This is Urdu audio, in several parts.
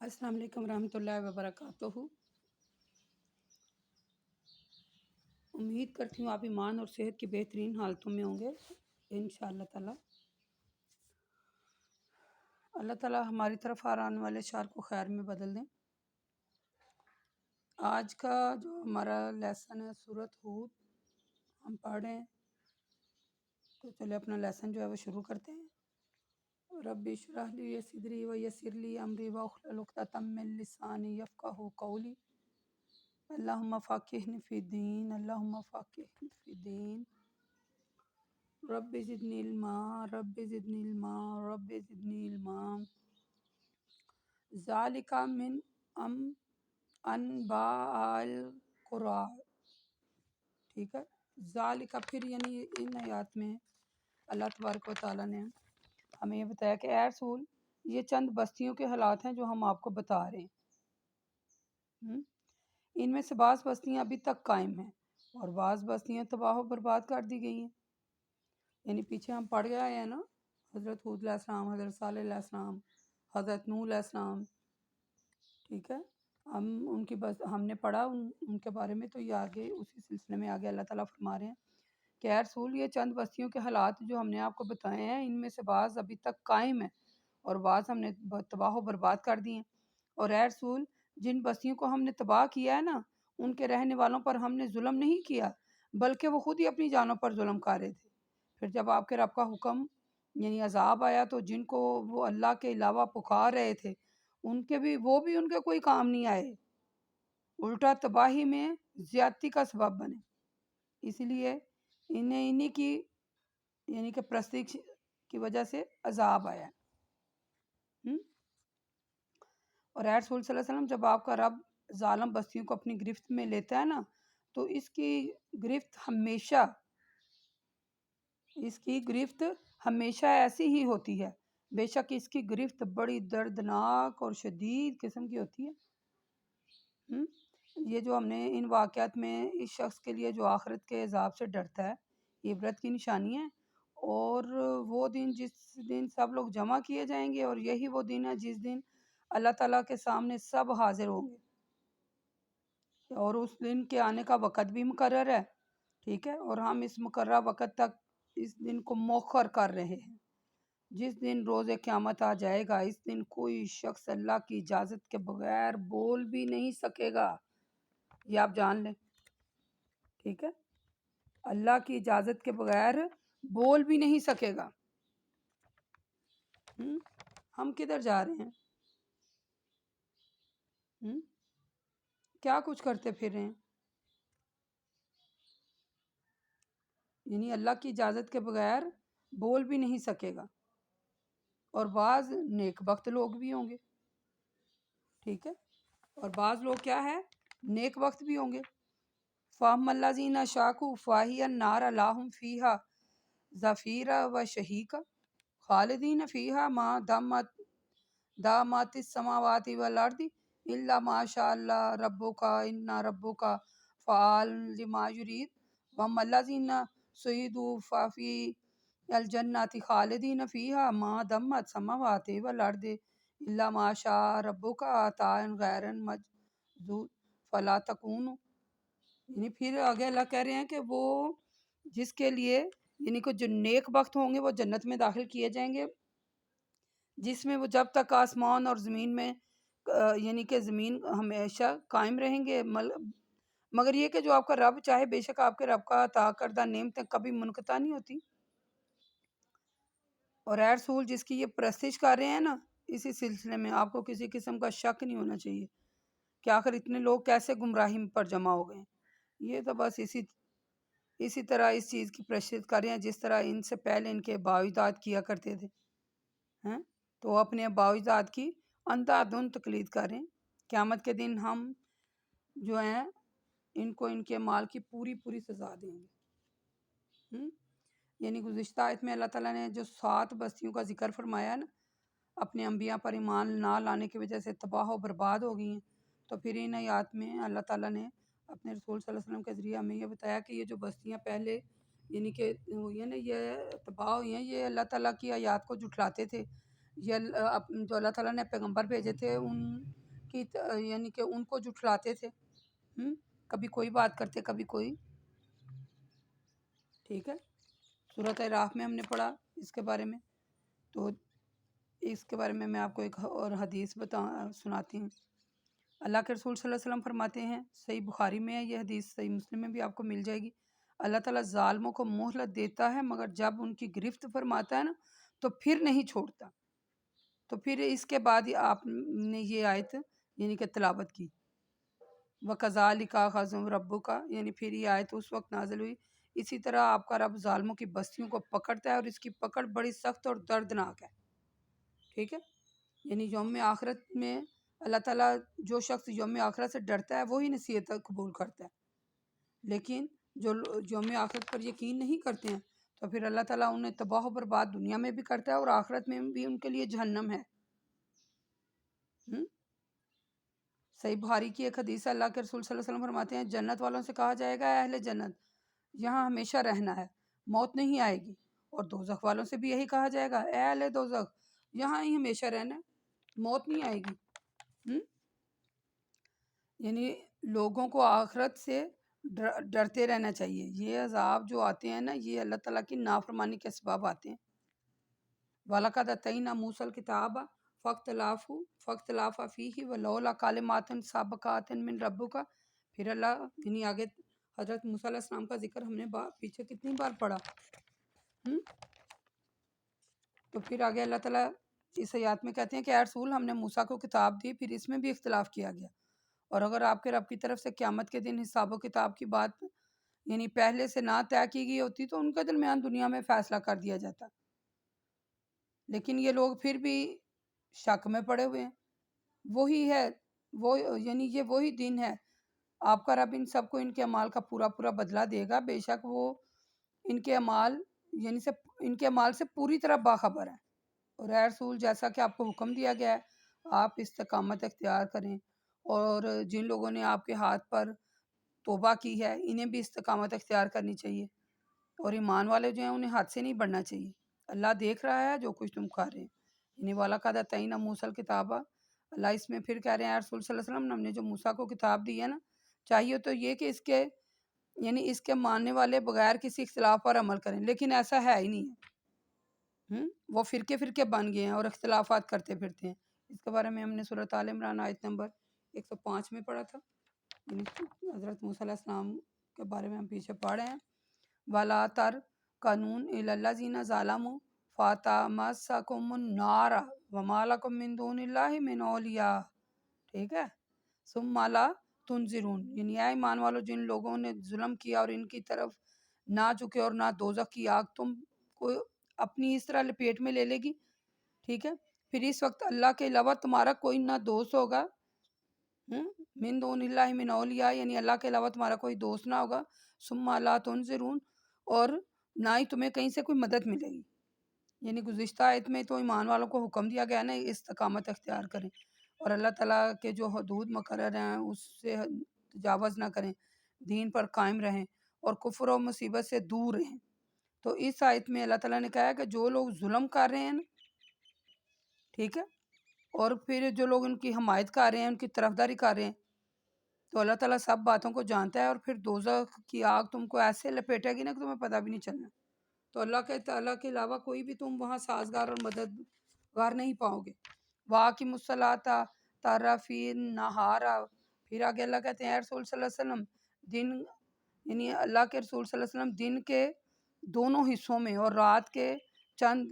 السلام علیکم ورحمۃ اللہ وبرکاتہ۔ امید کرتی ہوں آپ ایمان اور صحت کی بہترین حالتوں میں ہوں گے انشاءاللہ تعالی۔ اللہ تعالی ہماری طرف آنے والے شر کو خیر میں بدل دیں۔ آج کا جو ہمارا لیسن ہے سورۃ ہود ہم پڑھ رہے ہیں، تو چلے اپنا لیسن جو ہے وہ شروع کرتے ہیں۔ رب اشرح لی صدری ویسر لی امری واحلل عقدۃ من لسانی یفقہوا قولی۔ اللہم فقہنی فی الدین، اللہم فقہنی فی الدین، رب زدنی علما، رب زدنی علما، رب زدنی علما۔ ذالک من انباء القرى، ٹھیک ہے۔ ذالک پھر یعنی ان آیات میں اللہ تبارک و تعالیٰ نے ہمیں یہ بتایا کہ اے رسول، یہ چند بستیوں کے حالات ہیں جو ہم آپ کو بتا رہے ہیں۔ ان میں سے بعض بستیاں ابھی تک قائم ہیں اور بعض بستیاں تباہ و برباد کر دی گئی ہیں۔ یعنی پیچھے ہم پڑھ گئے ہیں نا، حضرت ہود علیہ السلام، حضرت صالح علیہ السلام، حضرت نوح علیہ السلام، ٹھیک ہے۔ ہم نے پڑھا ان کے بارے میں، تو یہ آگے اسی سلسلے میں آگے اللہ تعالیٰ فرما رہے ہیں کہ اے رسول، یہ چند بستیوں کے حالات جو ہم نے آپ کو بتائے ہیں، ان میں سے بعض ابھی تک قائم ہیں اور بعض ہم نے تباہ و برباد کر دی ہیں۔ اور اے رسول، جن بستیوں کو ہم نے تباہ کیا ہے نا، ان کے رہنے والوں پر ہم نے ظلم نہیں کیا، بلکہ وہ خود ہی اپنی جانوں پر ظلم کر رہے تھے۔ پھر جب آپ کے رب کا حکم یعنی عذاب آیا، تو جن کو وہ اللہ کے علاوہ پکار رہے تھے، وہ بھی ان کے کوئی کام نہیں آئے، الٹا تباہی میں زیادتی کا سبب بنے۔ اس لیے انہیں کی یعنی کہ پرستی کی وجہ سے عذاب آیا۔ اور اے رسول صلی اللہ علیہ وسلم، جب آپ کا رب ظالم بستیوں کو اپنی گرفت میں لیتا ہے نا، تو اس کی گرفت ہمیشہ ایسی ہی ہوتی ہے۔ بے شک اس کی گرفت بڑی دردناک اور شدید قسم کی ہوتی ہے۔ یہ جو ہم نے ان واقعات میں اس شخص کے لیے جو آخرت کے عذاب سے ڈرتا ہے، یہ عبرت کی نشانی ہے۔ اور وہ دن جس دن سب لوگ جمع کیے جائیں گے، اور یہی وہ دن ہے جس دن اللہ تعالیٰ کے سامنے سب حاضر ہوں گے، اور اس دن کے آنے کا وقت بھی مقرر ہے، ٹھیک ہے۔ اور ہم اس مقررہ وقت تک اس دن کو مؤخر کر رہے ہیں۔ جس دن روز قیامت آ جائے گا، اس دن کوئی شخص اللہ کی اجازت کے بغیر بول بھی نہیں سکے گا، یہ آپ جان لیں، ٹھیک ہے۔ اللہ کی اجازت کے بغیر بول بھی نہیں سکے گا۔ ہم کدھر جا رہے ہیں؟ کیا کچھ کرتے پھر رہے ہیں؟ یعنی اللہ کی اجازت کے بغیر بول بھی نہیں سکے گا، اور بعض نیک بخت لوگ بھی ہوں گے، ٹھیک ہے۔ اور بعض لوگ کیا ہے؟ نیک بخت بھی ہوں گے۔ فَأَمَّا الَّذِينَ شَاقُوا فَهِيَ النَّارُ لَهُمْ فِيهَا زَفِيرٌ وَشَهِيقٌ خَالِدِينَ فِيهَا مَا دامت السماوات والارض الا ما شاء الله ربك ان ربك فعال لما يريد واما الذين سعدوا ففي الجنة خالدين فيها ما دامت السماوات والارض الا ما شاء ربك عطاء غیر مجذوذ فلا تكونوا۔ یعنی پھر آگے اللہ کہہ رہے ہیں کہ وہ جس کے لیے یعنی کہ جو نیک بخت ہوں گے وہ جنت میں داخل کیے جائیں گے، جس میں وہ جب تک آسمان اور زمین میں یعنی کہ زمین ہمیشہ قائم رہیں گے، مگر یہ کہ جو آپ کا رب چاہے، بے شک آپ کے رب کا عطا کردہ نعمتیں کبھی منقطع نہیں ہوتی۔ اور اے رسول، جس کی یہ پرستش کر رہے ہیں نا، اسی سلسلے میں آپ کو کسی قسم کا شک نہیں ہونا چاہیے کہ آخر اتنے لوگ کیسے گمراہی پر جمع ہو گئے۔ یہ تو بس اسی طرح اس چیز کی پرستش کر رہے ہیں جس طرح ان سے پہلے ان کے باء و اجداد کیا کرتے تھے، تو اپنے باء و اجداد کی اندھا دھند تقلید کریں۔ قیامت کے دن ہم جو ہیں ان کو ان کے مال کی پوری سزا دیں گے۔ یعنی گزشتہ آیت میں اللہ تعالیٰ نے جو 7 بستیوں کا ذکر فرمایا ہے نا، اپنے انبیاء پر ایمان نہ لانے کی وجہ سے تباہ و برباد ہو گئی ہیں، تو پھر ان آیات میں اللہ تعالیٰ نے اپنے رسول صلی اللہ علیہ وسلم کے ذریعہ ہمیں یہ بتایا کہ یہ جو بستیاں پہلے یعنی کہ ہوئی ہیں نا، یہ تباہ ہوئی ہیں، یہ اللہ تعالیٰ کی آیات کو جھٹلاتے تھے، یہ جو اللہ تعالیٰ نے پیغمبر بھیجے تھے ان کی یعنی کہ ان کو جھٹلاتے تھے، کبھی کوئی بات کرتے کبھی کوئی، ٹھیک ہے۔ سورۃ اعراف میں ہم نے پڑھا اس کے بارے میں، تو اس کے بارے میں آپ کو ایک اور حدیث سناتی ہوں۔ اللہ کے رسول صلی اللہ علیہ وسلم فرماتے ہیں، صحیح بخاری میں ہے یہ حدیث، صحیح مسلم میں بھی آپ کو مل جائے گی، اللہ تعالیٰ ظالموں کو مہلت دیتا ہے مگر جب ان کی گرفت فرماتا ہے نا تو پھر نہیں چھوڑتا۔ تو پھر اس کے بعد آپ نے یہ آیت یعنی کہ تلاوت کی، وَكَذَلِكَ أَخَذُ رَبُّكَ، یعنی پھر یہ آیت اس وقت نازل ہوئی، اسی طرح آپ کا رب ظالموں کی بستیوں کو پکڑتا ہے اور اس کی پکڑ بڑی سخت اور دردناک ہے، ٹھیک ہے۔ یعنی یوم آخرت میں اللہ تعالیٰ جو شخص یوم آخرت سے ڈرتا ہے وہی نصیحت قبول کرتا ہے، لیکن جو یوم آخرت پر یقین نہیں کرتے ہیں تو پھر اللہ تعالیٰ انہیں تباہ و برباد دنیا میں بھی کرتا ہے اور آخرت میں بھی ان کے لیے جہنم ہے۔ صحیح بخاری کی ایک حدیث ہے، اللہ کے رسول صلی اللہ علیہ وسلم فرماتے ہیں، جنت والوں سے کہا جائے گا، اے اہل جنت یہاں ہمیشہ رہنا ہے، موت نہیں آئے گی، اور دوزخ والوں سے بھی یہی کہا جائے گا، اے اہل دوزخ یہاں ہی ہمیشہ رہنا ہے، موت نہیں آئے گی۔ یعنی لوگوں کو آخرت سے ڈرتے رہنا چاہیے، یہ عذاب جو آتے ہیں نا یہ اللہ تعالیٰ کی نافرمانی کے سبب آتے ہیں۔ وَلَقَدْ آتَيْنَا مُوسَى الْكِتَابَ فَاخْتَلَفَ فِيهِ وَلَوْلَا كَلِمَاتٌ سَبَقَتْ مِن رَبِّكَ، پھر اللہ یعنی آگے حضرت موسیٰ علیہ السلام کا ذکر ہم نے پیچھے کتنی بار پڑھا، تو پھر آگے اللہ تعالیٰ اس آیات میں کہتے ہیں کہ اے رسول ہم نے موسیٰ کو کتاب دی، پھر اس میں بھی اختلاف کیا گیا، اور اگر آپ کے رب کی طرف سے قیامت کے دن حساب و کتاب کی بات یعنی پہلے سے نہ طے کی گئی ہوتی تو ان کے درمیان دنیا میں فیصلہ کر دیا جاتا، لیکن یہ لوگ پھر بھی شک میں پڑے ہوئے ہیں۔ وہی ہے وہ یعنی یہ وہی دن ہے، آپ کا رب ان سب کو ان کے اعمال کا پورا پورا بدلہ دے گا، بے شک وہ ان کے اعمال سے پوری طرح باخبر ہے۔ اور اے رسول جیسا کہ آپ کو حکم دیا گیا ہے آپ استقامت اختیار کریں، اور جن لوگوں نے آپ کے ہاتھ پر توبہ کی ہے انہیں بھی استقامت اختیار کرنی چاہیے، اور ایمان والے جو ہیں انہیں ہاتھ سے نہیں بڑھنا چاہیے، اللہ دیکھ رہا ہے جو کچھ تم کر رہے ہیں۔ یعنی وَلَقَدْ آتَيْنَا مُوسَى الْكِتَابَ، اللہ اس میں پھر کہہ رہے ہیں اے رسول صلی اللہ علیہ وسلم ہم نے جو موسیٰ کو کتاب دی ہے نا، چاہیے تو یہ کہ اس کے ماننے والے بغیر کسی اختلاف پر عمل کریں، لیکن ایسا ہے ہی نہیں ہے، وہ فرقے بن گئے ہیں اور اختلافات کرتے پھرتے ہیں۔ اس کے بارے میں ہم نے سورۃ آل عمران آیت نمبر 105 میں پڑھا تھا، یعنی حضرت موسیٰ علیہ السلام کے بارے میں ہم پیچھے پڑھ رہے ہیں، وَلَا تَرْكَنُوا إِلَى الَّذِينَ ظَلَمُوا فَتَمَسَّكُمُ النَّارُ وَمَا لَكُم مِّن دُونِ اللَّهِ مِنْ أَوْلِيَاءَ، ٹھیک ہے، ثُمَّ لَا تُنظِرُونَ، یعنی اے ایمان والو جن لوگوں نے ظلم کیا اور ان کی طرف نہ جھکے اور نہ دوزخ کی آگ تم کو اپنی اس طرح لپیٹ میں لے لے گی، ٹھیک ہے، پھر اس وقت اللہ کے علاوہ تمہارا کوئی نہ دوست ہوگا، من دون اللہ من اولیاء، یعنی اللہ کے علاوہ تمہارا کوئی دوست نہ ہوگا، ثم لا تنظرون، اور نہ ہی تمہیں کہیں سے کوئی مدد ملے گی۔ یعنی گزشتہ آیت میں تو ایمان والوں کو حکم دیا گیا نا استقامت اختیار کریں اور اللہ تعالیٰ کے جو حدود مقرر ہیں اس سے تجاوز نہ کریں، دین پر قائم رہیں اور کفر و مصیبت سے دور رہیں۔ تو اس آیت میں اللہ تعالیٰ نے کہا ہے کہ جو لوگ ظلم کر رہے ہیں نا، ٹھیک ہے، اور پھر جو لوگ ان کی حمایت کر رہے ہیں ان کی طرفداری کر رہے ہیں، تو اللہ تعالیٰ سب باتوں کو جانتا ہے، اور پھر دوزخ کی آگ تم کو ایسے لپیٹے گی نا کہ تمہیں پتہ بھی نہیں چلنا، تو اللہ کے تعالیٰ کے علاوہ کوئی بھی تم وہاں سازگار اور مددگار نہیں پاؤ گے۔ وَأَقِیمُوا الصَّلَاةَ طَرَفَیِ النَّہَارِ، پھر آگے اللہ کہتے ہیں اے رسول صلی اللہ علیہ وسلم دن یعنی اللہ کے رسول صلی اللہ علیہ وسلم دن کے دونوں حصوں میں اور رات کے چند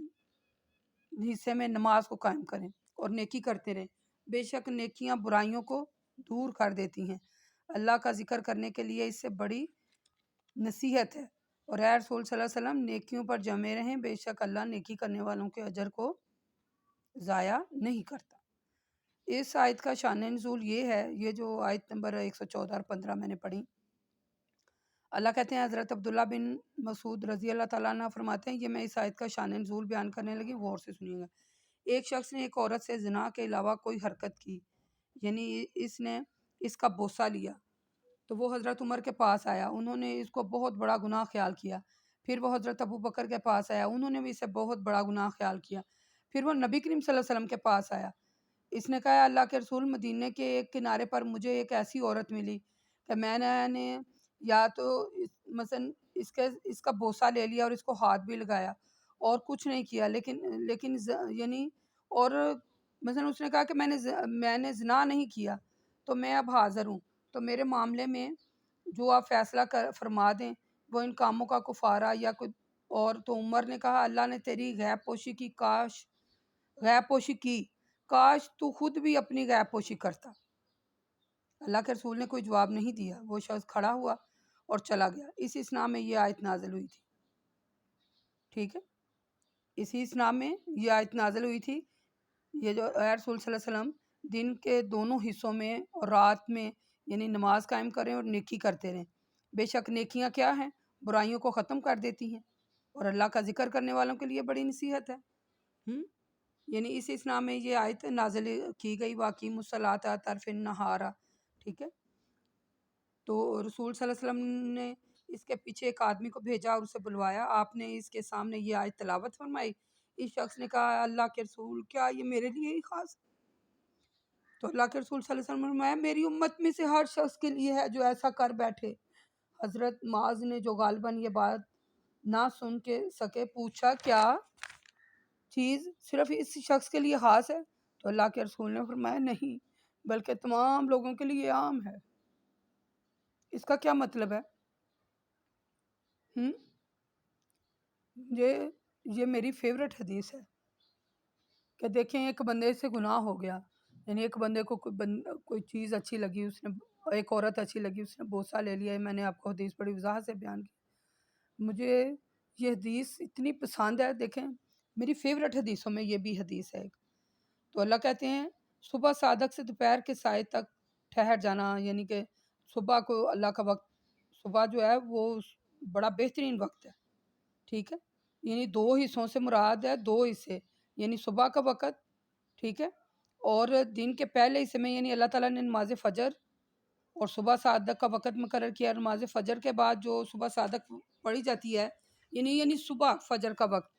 حصے میں نماز کو قائم کریں اور نیکی کرتے رہیں، بے شک نیکیاں برائیوں کو دور کر دیتی ہیں، اللہ کا ذکر کرنے کے لیے اس سے بڑی نصیحت ہے، اور اے رسول صلی اللہ علیہ وسلم نیکیوں پر جمے رہیں، بے شک اللہ نیکی کرنے والوں کے اجر کو ضائع نہیں کرتا۔ اس آیت کا شان نزول یہ ہے، یہ جو آیت نمبر 114 اور 15 میں نے پڑھی، اللہ کہتے ہیں حضرت عبداللہ بن مسعود رضی اللہ تعالیٰ عنہ فرماتے ہیں، یہ میں اس آیت کا شان نزول بیان کرنے لگی، غور سے سنیے گا۔ ایک شخص نے ایک عورت سے زنا کے علاوہ کوئی حرکت کی، یعنی اس نے اس کا بوسہ لیا، تو وہ حضرت عمر کے پاس آیا، انہوں نے اس کو بہت بڑا گناہ خیال کیا، پھر وہ حضرت ابو بکر کے پاس آیا، انہوں نے بھی اسے بہت بڑا گناہ خیال کیا، پھر وہ نبی کریم صلی اللہ علیہ وسلم کے پاس آیا. اس نے کہا اللہ کے رسول مدینے کے ایک کنارے پر مجھے ایک ایسی عورت ملی کہ میں نے یا تو مثلا اس کا بوسہ لے لیا اور اس کو ہاتھ بھی لگایا اور کچھ نہیں کیا، لیکن یعنی اور مثلا اس نے کہا کہ میں نے زنا نہیں کیا تو میں اب حاضر ہوں، تو میرے معاملے میں جو آپ فیصلہ فرما دیں وہ ان کاموں کا کفارہ یا کوئی اور. تو عمر نے کہا اللہ نے تیری غیب پوشی کی، کاش تو خود بھی اپنی غیب پوشی کرتا. اللہ کے رسول نے کوئی جواب نہیں دیا. وہ شخص کھڑا ہوا اور چلا گیا. اس اسنا میں یہ آیت نازل ہوئی تھی. ٹھیک ہے، اسی اسنا میں یہ آیت نازل ہوئی تھی. یہ جو رسول صلی اللہ علیہ وسلم دن کے دونوں حصوں میں اور رات میں یعنی نماز قائم کریں اور نیکی کرتے رہیں. بے شک نیکیاں کیا ہیں؟ برائیوں کو ختم کر دیتی ہیں اور اللہ کا ذکر کرنے والوں کے لیے بڑی نصیحت ہے. یعنی اس اسنا میں یہ آیت نازل کی گئی، واقعی مصلاۃ طرف النہارا. ٹھیک ہے، تو رسول صلی اللہ علیہ وسلم نے اس کے پیچھے ایک آدمی کو بھیجا اور اسے بلوایا. آپ نے اس کے سامنے یہ آیت تلاوت فرمائی. اس شخص نے کہا اللہ کے رسول کیا یہ میرے لیے ہی خاص؟ تو اللہ کے رسول صلی اللہ علیہ وسلم نے فرمایا میری امت میں سے ہر شخص کے لیے ہے جو ایسا کر بیٹھے. حضرت معاذ نے جو غالباً یہ بات نہ سن کے سکے پوچھا کیا چیز صرف اس شخص کے لیے خاص ہے؟ تو اللہ کے رسول نے فرمایا نہیں، بلکہ تمام لوگوں کے لیے عام ہے. اس کا کیا مطلب ہے؟ یہ میری فیورٹ حدیث ہے کہ دیکھیں ایک بندے سے گناہ ہو گیا، یعنی ایک بندے کو کوئی چیز اچھی لگی، اس نے ایک عورت اچھی لگی، اس نے بوسہ لے لیا. میں نے آپ کو حدیث بڑی وضاحت سے بیان کی. مجھے یہ حدیث اتنی پسند ہے، دیکھیں میری فیورٹ حدیثوں میں یہ بھی حدیث ہے ایک. تو اللہ کہتے ہیں صبح صادق سے دوپہر کے سائے تک ٹھہر جانا، یعنی کہ صبح کو اللہ کا وقت، صبح جو ہے وہ بڑا بہترین وقت ہے. ٹھیک ہے، یعنی 2 حصوں سے مراد ہے، 2 حصے یعنی صبح کا وقت. ٹھیک ہے، اور دن کے پہلے حصے میں یعنی اللہ تعالیٰ نے نماز فجر اور صبح صادق کا وقت مقرر کیا. نماز فجر کے بعد جو صبح صادق پڑھی جاتی ہے یعنی صبح فجر کا وقت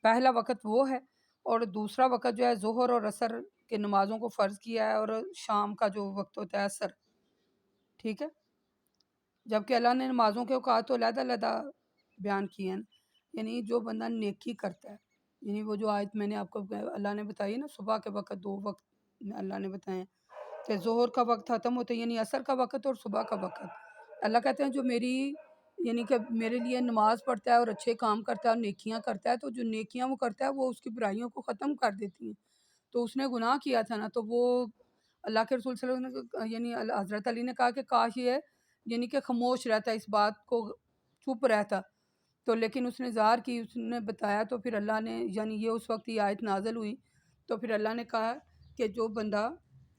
پہلا وقت وہ ہے، اور دوسرا وقت جو ہے ظہر اور عصر کے نمازوں کو فرض کیا ہے، اور شام کا جو وقت ہوتا ہے عصر. ٹھیک ہے، جبکہ اللہ نے نمازوں کے اوقات تو علیحدہ علیحدہ بیان کیے ہیں. یعنی جو بندہ نیکی کرتا ہے، یعنی وہ جو آیت میں نے آپ کو اللہ نے بتائی نا، صبح کے وقت 2 وقت اللہ نے بتائے کہ ظہر کا وقت ختم ہوتا ہے یعنی عصر کا وقت اور صبح کا وقت. اللہ کہتے ہیں جو یعنی کہ میرے لیے نماز پڑھتا ہے اور اچھے کام کرتا ہے اور نیکیاں کرتا ہے، تو جو نیکیاں وہ کرتا ہے وہ اس کی برائیوں کو ختم کر دیتی ہیں. تو اس نے گناہ کیا تھا نا، تو وہ اللہ کے رسول صلی اللہ علیہ وسلم یعنی حضرت علی نے کہا کہ کاش یہ یعنی کہ خاموش رہتا، اس بات کو چپ رہتا. تو لیکن اس نے اظہار کی، اس نے بتایا، تو پھر اللہ نے یعنی یہ اس وقت یہ آیت نازل ہوئی. تو پھر اللہ نے کہا کہ جو بندہ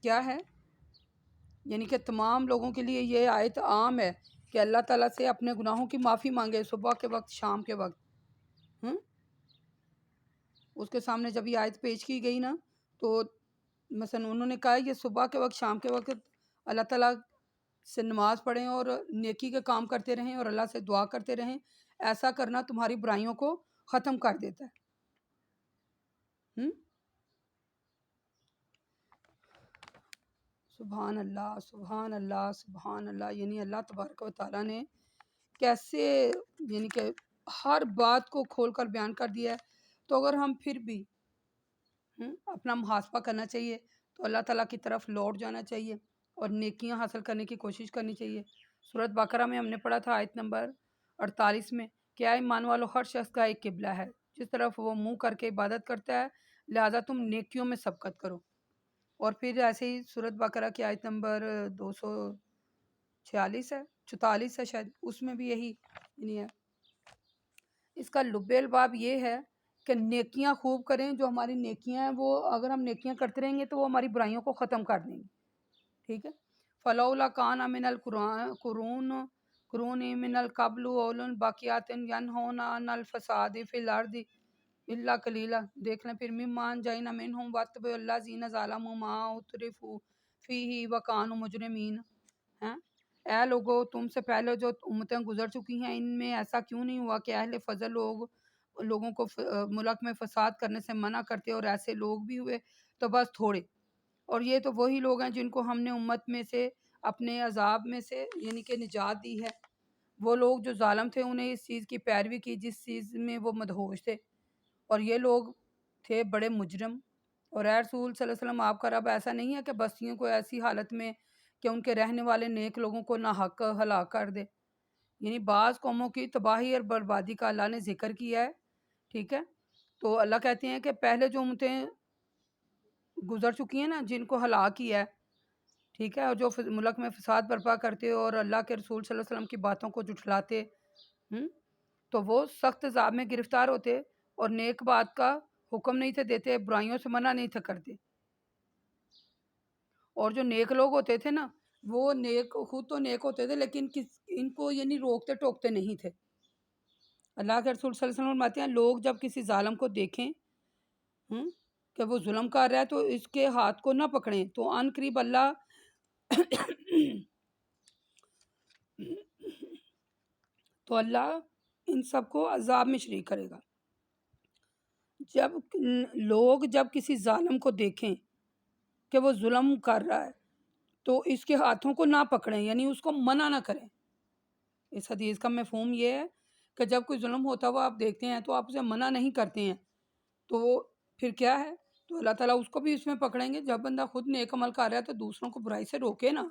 کیا ہے یعنی کہ تمام لوگوں کے لیے یہ آیت عام ہے کہ اللہ تعالیٰ سے اپنے گناہوں کی معافی مانگے صبح کے وقت، شام کے وقت. اس کے سامنے جب یہ آیت پیش کی گئی نا، تو مثلا انہوں نے کہا یہ صبح کے وقت، شام کے وقت اللہ تعالیٰ سے نماز پڑھیں اور نیکی کے کام کرتے رہیں اور اللہ سے دعا کرتے رہیں. ایسا کرنا تمہاری برائیوں کو ختم کر دیتا ہے. سبحان اللہ، سبحان اللہ، سبحان اللہ. یعنی اللہ تبارک و تعالیٰ نے کیسے یعنی کہ ہر بات کو کھول کر بیان کر دیا ہے. تو اگر ہم پھر بھی اپنا محاسبہ کرنا چاہیے، تو اللہ تعالیٰ کی طرف لوٹ جانا چاہیے اور نیکیاں حاصل کرنے کی کوشش کرنی چاہیے. سورۃ بقرہ میں ہم نے پڑھا تھا آیت نمبر 48 میں کہ اے ایمان والو، ہر شخص کا ایک قبلہ ہے، جس طرف وہ منہ کر کے عبادت کرتا ہے، لہٰذا تم نیکیوں میں سبقت کرو. اور پھر ایسے ہی سورۃ بقرہ کی آیت نمبر 246 ہے، 44 ہے شاید، اس میں بھی یہی یعنی ہے. اس کا لب الباب یہ ہے کہ نیکیاں خوب کریں. جو ہماری نیکیاں ہیں وہ اگر ہم نیکیاں کرتے رہیں گے تو وہ ہماری برائیوں کو ختم کر دیں گے. ٹھیک ہے، فلولا کان من قرون من القبل اول باقیات ینہون عن الفساد فی الارض الا قلیلا. دیکھ لیں پھر ممان جائنا منہم واتبعوا الذین ظلموا ما اترفوا فیہ وکانوا مجرمین. اے لوگو، تم سے پہلے جو امتیں گزر چکی ہیں ان میں ایسا کیوں نہیں ہوا کہ اہل فضل لوگ لوگوں کو ملک میں فساد کرنے سے منع کرتے اور ایسے لوگ بھی ہوئے تو بس تھوڑے، اور یہ تو وہی لوگ ہیں جن کو ہم نے امت میں سے اپنے عذاب میں سے یعنی کہ نجات دی ہے۔ وہ لوگ جو ظالم تھے انہیں اس چیز کی پیروی کی جس چیز میں وہ مدہوش تھے، اور یہ لوگ تھے بڑے مجرم۔ اور اے رسول صلی اللہ علیہ وسلم، آپ کا رب ایسا نہیں ہے کہ بستیوں کو ایسی حالت میں کہ ان کے رہنے والے نیک لوگوں کو ناحق ہلاک کر دے۔ یعنی بعض قوموں کی تباہی اور بربادی کا اللہ نے ذکر کیا ہے، ٹھیک ہے؟ تو اللہ کہتے ہیں کہ پہلے جو امتیں گزر چکی ہیں نا، جن کو ہلاک کیا ہے، ٹھیک ہے، اور جو ملک میں فساد برپا کرتے اور اللہ کے رسول صلی اللہ علیہ وسلم کی باتوں کو جھٹلاتے، تو وہ سخت عذاب میں گرفتار ہوتے اور نیک بات کا حکم نہیں تھے دیتے، برائیوں سے منع نہیں تھے کرتے۔ اور جو نیک لوگ ہوتے تھے نا، وہ نیک خود تو نیک ہوتے تھے لیکن ان کو یعنی روکتے ٹوکتے نہیں تھے۔ اللہ کے رسول صلی اللہ علیہ وسلم فرماتے ہیں لوگ جب کسی ظالم کو دیکھیں کہ وہ ظلم کر رہا ہے تو اس کے ہاتھ کو نہ پکڑیں، تو ان قریب اللہ تو اللہ ان سب کو عذاب میں شریک کرے گا۔ جب کسی ظالم کو دیکھیں کہ وہ ظلم کر رہا ہے تو اس کے ہاتھوں کو نہ پکڑیں، یعنی اس کو منع نہ کریں۔ اس حدیث کا مفہوم یہ ہے کہ جب کوئی ظلم ہوتا ہوا آپ دیکھتے ہیں تو آپ اسے منع نہیں کرتے ہیں، تو پھر کیا ہے؟ تو اللہ تعالیٰ اس کو بھی اس میں پکڑیں گے۔ جب بندہ خود نیک عمل کر رہا ہے تو دوسروں کو برائی سے روکے نا،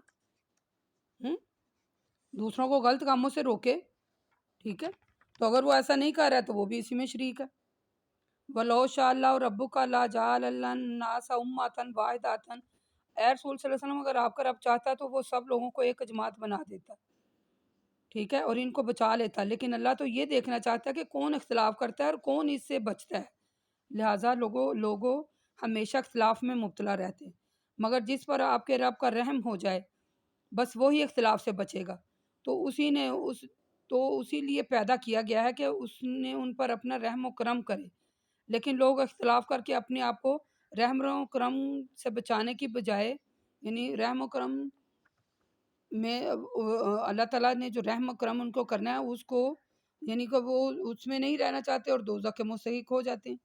دوسروں کو غلط کاموں سے روکے، ٹھیک ہے؟ تو اگر وہ ایسا نہیں کر رہا ہے تو وہ بھی اسی میں شریک ہے۔ وَلَوْ شَاءَ اللَّهُ رَبُّكَ لَجَعَلَ النَّاسَ أُمَّةً وَاحِدَةً، اے رسول صلی اللہ علیہ وسلم، اگر آپ کا رب چاہتا تو وہ سب لوگوں کو ایک جماعت بنا دیتا، ٹھیک ہے، اور ان کو بچا لیتا، لیکن اللہ تو یہ دیکھنا چاہتا ہے کہ کون اختلاف کرتا ہے اور کون اس سے بچتا ہے، لہٰذا لوگوں ہمیشہ اختلاف میں مبتلا رہتے ہیں، مگر جس پر آپ کے رب کا رحم ہو جائے بس وہی اختلاف سے بچے گا۔ تو اسی لیے پیدا کیا گیا ہے کہ اس نے ان پر اپنا رحم و کرم کرے، لیکن لوگ اختلاف کر کے اپنے آپ کو رحم و کرم سے بچانے کی بجائے، یعنی رحم و کرم میں اللہ تعالیٰ نے جو رحم و کرم ان کو کرنا ہے اس کو یعنی کہ وہ اس میں نہیں رہنا چاہتے اور دوزخ کے مستحق ہو جاتے ہیں۔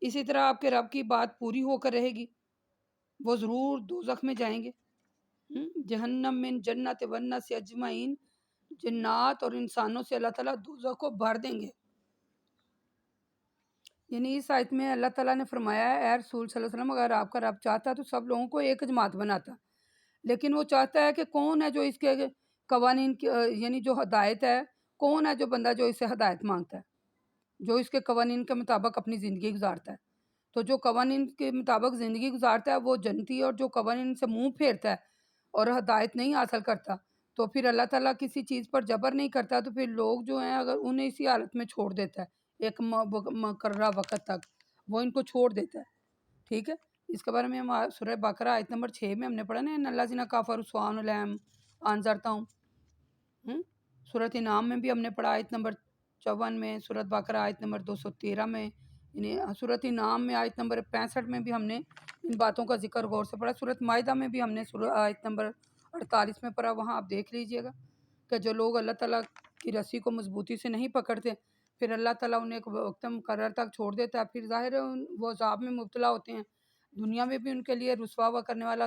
اسی طرح آپ کے رب کی بات پوری ہو کر رہے گی، وہ ضرور دوزخ میں جائیں گے۔ جہنم من جنت والناس اجمعین، جنات اور انسانوں سے اللہ تعالیٰ دوزخ کو بھر دیں گے۔ یعنی اس آیت میں اللہ تعالیٰ نے فرمایا ہے اے رسول صلی اللہ علیہ وسلم، اگر آپ کا رب چاہتا تو سب لوگوں کو ایک جماعت بناتا، لیکن وہ چاہتا ہے کہ کون ہے جو اس کے قوانین کی یعنی جو ہدایت ہے، کون ہے جو بندہ جو اسے ہدایت مانگتا ہے، جو اس کے قوانین کے مطابق اپنی زندگی گزارتا ہے۔ تو جو قوانین کے مطابق زندگی گزارتا ہے وہ جنتی، اور جو قوانین سے منہ پھیرتا ہے اور ہدایت نہیں حاصل کرتا تو پھر اللہ تعالیٰ کسی چیز پر جبر نہیں کرتا، تو پھر لوگ جو ہیں اگر انہیں اسی حالت میں چھوڑ دیتا ہے ایک مقررہ وقت تک، وہ ان کو چھوڑ دیتا ہے، ٹھیک ہے۔ اس کے بارے میں ہم سورہ بقرہ آیت نمبر 6 میں ہم نے پڑھا نا، ان الذین کفروا سواء علیہم انذرتہم۔ سورۃ انعام میں بھی ہم نے پڑھا آیت نمبر 54 میں، سورۃ بقرہ آیت نمبر 213 میں، یعنی سورۃ انعام میں آیت نمبر 65 میں بھی ہم نے ان باتوں کا ذکر غور سے پڑھا۔ سورۃ مائدہ میں بھی ہم نے آیت نمبر 48 میں پڑھا، وہاں آپ دیکھ لیجئے گا کہ جو لوگ اللہ تعالیٰ کی رسی کو مضبوطی سے نہیں پکڑتے پھر اللہ تعالیٰ انہیں ایک وقت مقرر تک چھوڑ دیتا ہے، پھر ظاہر ہے وہ عذاب میں مبتلا ہوتے ہیں، دنیا میں بھی ان کے لیے رسوا کرنے والا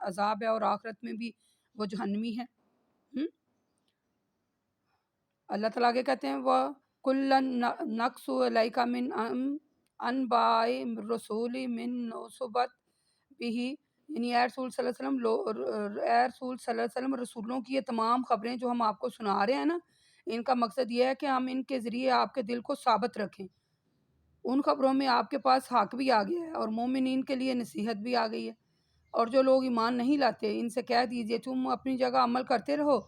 عذاب ہے اور آخرت میں بھی وہ جہنمی ہے۔ اللہ تعالیٰ آگے کہتے ہیں وَكُلًّا نَقُصُّ عَلَيْكَ مِنْ أَنْبَاءِ الرُّسُلِ مِنْ نُصُبَتْ بِهِ، یعنی اے رسول صلی اللہ علیہ وسلم رسولوں کی یہ تمام خبریں جو ہم آپ کو سنا رہے ہیں نا، ان کا مقصد یہ ہے کہ ہم ان کے ذریعے آپ کے دل کو ثابت رکھیں۔ ان خبروں میں آپ کے پاس حق بھی آ گیا ہے اور مومنین کے لیے نصیحت بھی آ گئی ہے، اور جو لوگ ایمان نہیں لاتے ان سے کہہ دیجئے تم اپنی جگہ عمل کرتے رہو،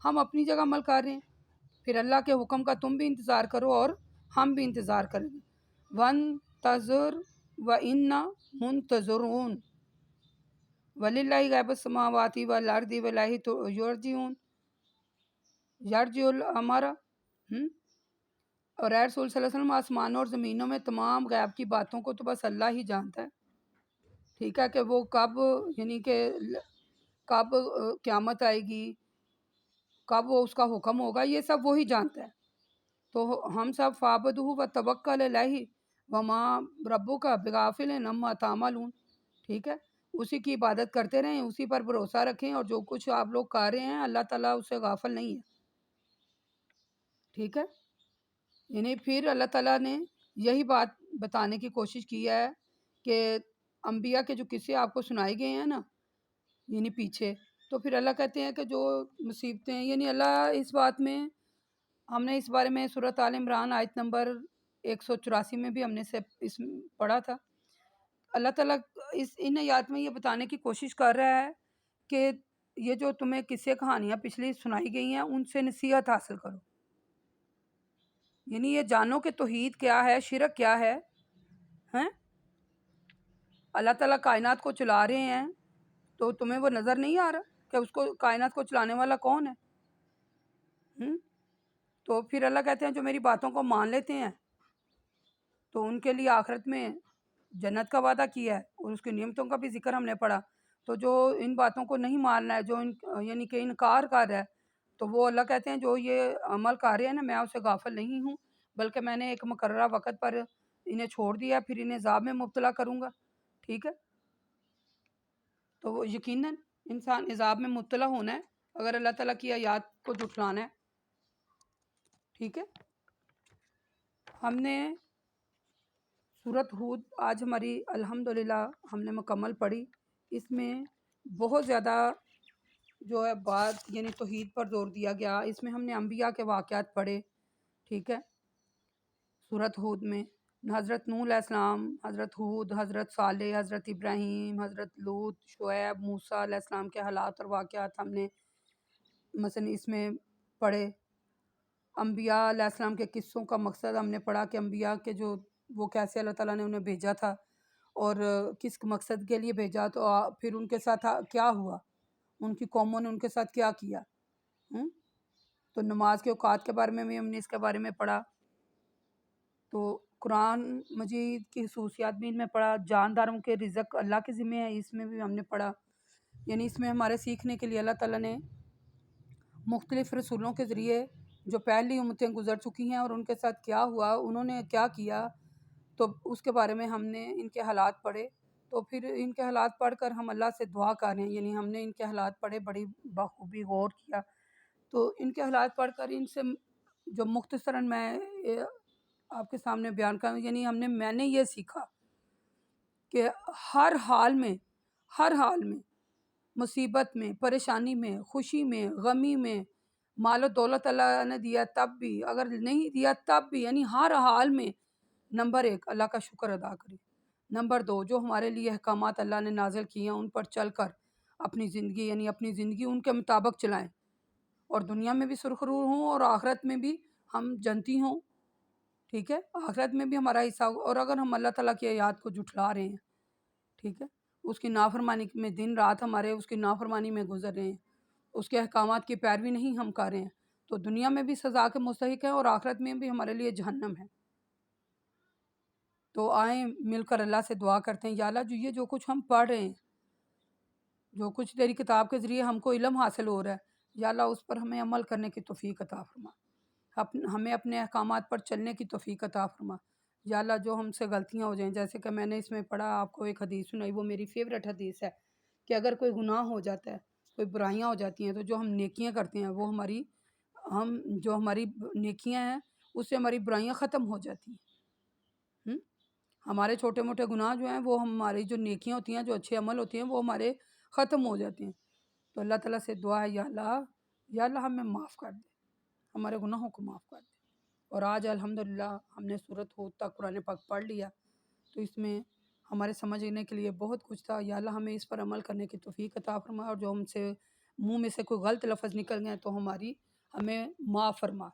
ہم اپنی جگہ عمل کر رہے ہیں، پھر اللہ کے حکم کا تم بھی انتظار کرو اور ہم بھی انتظار کریں گے۔ وَانتَظِرْ وَإِنَّا مُنتَظِرُونَ وَلِلَّهِ غَیْبُ السَّمَاوَاتِ وَالْأَرْضِ وَإِلَیْهِ یرجع الامر۔ اور اے رسول صلی اللہ علیہ وسلم آسمانوں اور زمینوں میں تمام غیب کی باتوں کو تو بس اللہ ہی جانتا ہے، ٹھیک ہے، کہ وہ کب یعنی کہ کب قیامت آئے گی، کب وہ اس کا حکم ہوگا، یہ سب وہی جانتا ہے۔ تو ہم سب فعبدہ و توکل علیہ وما ربک بغافل عما تعملون، ٹھیک ہے، اسی کی عبادت کرتے رہیں، اسی پر بھروسہ رکھیں، اور جو کچھ آپ لوگ کر رہے ہیں اللہ تعالیٰ اس سے غافل نہیں ہے، ٹھیک ہے۔ یعنی پھر اللہ تعالیٰ نے یہی بات بتانے کی کوشش کی ہے کہ انبیاء کے جو قصے آپ کو سنائے گئے ہیں نا، یعنی پیچھے، تو پھر اللہ کہتے ہیں کہ جو مصیبتیں، یعنی اللہ اس بات میں، ہم نے اس بارے میں سورۃ آل عمران آیت نمبر 184 میں بھی ہم نے اس پڑھا تھا، اللہ تعالیٰ ان آیات میں یہ بتانے کی کوشش کر رہا ہے کہ یہ جو تمہیں قصے کہانیاں پچھلی سنائی گئی ہیں ان سے نصیحت حاصل کرو، یعنی یہ جانو کہ توحید کیا ہے، شرک کیا ہے، ہیں؟ اللہ تعالیٰ کائنات کو چلا رہے ہیں تو تمہیں وہ نظر نہیں آ رہا کہ اس کو کائنات کو چلانے والا کون ہے؟ تو پھر اللہ کہتے ہیں جو میری باتوں کو مان لیتے ہیں تو ان کے لیے آخرت میں جنت کا وعدہ کیا ہے، اور اس کی نعمتوں کا بھی ذکر ہم نے پڑھا۔ تو جو ان باتوں کو نہیں ماننا ہے، جو یعنی کہ انکار کر رہا ہے، تو وہ اللہ کہتے ہیں جو یہ عمل کر رہے ہیں نا، میں اسے غافل نہیں ہوں، بلکہ میں نے ایک مقررہ وقت پر انہیں چھوڑ دیا، پھر انہیں عذاب میں مبتلا کروں گا، ٹھیک ہے۔ تو وہ یقیناً انسان عذاب میں مبتلا ہونا ہے اگر اللہ تعالیٰ کی آیات کو جھٹلانا ہے، ٹھیک ہے۔ ہم نے سورۃ ہود آج ہماری الحمدللہ ہم نے مکمل پڑھی، اس میں بہت زیادہ جو ہے بات یعنی توحید پر زور دیا گیا، اس میں ہم نے انبیاء کے واقعات پڑھے، ٹھیک ہے۔ سورۃ ہود میں حضرت نوح علیہ السلام، حضرت ہود، حضرت صالح، حضرت ابراہیم، حضرت لوط، شعیب، موسیٰ علیہ السلام کے حالات اور واقعات ہم نے مثلا اس میں پڑھے۔ انبیاء علیہ السلام کے قصوں کا مقصد ہم نے پڑھا کہ انبیاء کے جو وہ کیسے اللہ تعالیٰ نے انہیں بھیجا تھا اور کس مقصد کے لیے بھیجا، تو پھر ان کے ساتھ کیا ہوا، ان کی قوموں نے ان کے ساتھ کیا کیا۔ تو نماز کے اوقات کے بارے میں بھی ہم نے اس کے بارے میں پڑھا۔ تو قرآن مجید کی خصوصیات بھی ان میں پڑھا، جانداروں کے رزق اللہ کے ذمہ ہے، اس میں بھی ہم نے پڑھا۔ یعنی اس میں ہمارے سیکھنے کے لیے اللہ تعالیٰ نے مختلف رسولوں کے ذریعے جو پہلی امتیں گزر چکی ہیں اور ان کے ساتھ کیا ہوا، انہوں نے کیا کیا، تو اس کے بارے میں ہم نے ان کے حالات پڑھے۔ تو پھر ان کے حالات پڑھ کر ہم اللہ سے دعا کر رہے ہیں، یعنی ہم نے ان کے حالات پڑھے، بڑی بخوبی غور کیا۔ تو ان کے حالات پڑھ کر ان سے جو مختصراً میں آپ کے سامنے بیان کروں، یعنی میں نے یہ سیکھا کہ ہر حال میں مصیبت میں، پریشانی میں، خوشی میں، غمی میں، مال و دولت اللہ نے دیا تب بھی، اگر نہیں دیا تب بھی، یعنی ہر حال میں نمبر 1 اللہ کا شکر ادا کریں، نمبر 2 جو ہمارے لیے احکامات اللہ نے نازل کیے ہیں ان پر چل کر اپنی زندگی ان کے مطابق چلائیں، اور دنیا میں بھی سرخرو ہوں اور آخرت میں بھی ہم جنتی ہوں، ٹھیک ہے، آخرت میں بھی ہمارا حصہ ہو۔ اور اگر ہم اللہ تعالیٰ کی آیات کو جھٹلا رہے ہیں، ٹھیک ہے، اس کی نافرمانی میں دن رات ہمارے اس کی نافرمانی میں گزر رہے ہیں، اس کے احکامات کی پیروی نہیں ہم کر رہے ہیں، تو دنیا میں بھی سزا کے مستحق ہیں اور آخرت میں بھی ہمارے لیے جہنم ہے۔ تو آئیں مل کر اللہ سے دعا کرتے ہیں، یا اللہ جو کچھ ہم پڑھ رہے ہیں، جو کچھ تیری کتاب کے ذریعے ہم کو علم حاصل ہو رہا ہے، یا اللہ اس پر ہمیں عمل کرنے کی توفیق عطا فرما، ہمیں اپنے احکامات پر چلنے کی توفیق عطا فرما، یا اللہ جو ہم سے غلطیاں ہو جائیں، جیسے کہ میں نے اس میں پڑھا، آپ کو ایک حدیث سنائی، وہ میری فیوریٹ حدیث ہے کہ اگر کوئی گناہ ہو جاتا ہے، کوئی برائیاں ہو جاتی ہیں، تو جو ہم نیکیاں کرتے ہیں وہ جو ہماری نیکیاں ہیں اس سے ہماری برائیاں ختم ہو جاتی ہیں۔ ہمارے چھوٹے موٹے گناہ جو ہیں وہ ہماری جو نیکیاں ہوتی ہیں، جو اچھے عمل ہوتے ہیں، وہ ہمارے ختم ہو جاتے ہیں۔ تو اللہ تعالیٰ سے دعا ہے، یا اللہ ہمیں معاف کر دے، ہمارے گناہوں کو معاف کر دے۔ اور آج الحمدللہ ہم نے سورۃ ہود تک قرآن پاک پڑھ لیا، تو اس میں ہمارے سمجھنے کے لیے بہت کچھ تھا، یا اللہ ہمیں اس پر عمل کرنے کی توفیق عطا فرما، اور جو ہم سے منہ میں سے کوئی غلط لفظ نکل گئے تو ہمیں معاف فرما،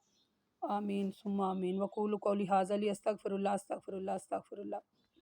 آمین ثم آمین۔ وقولوا قولی ھذا استغفر اللہ استغفر اللہ استغفر اللہ۔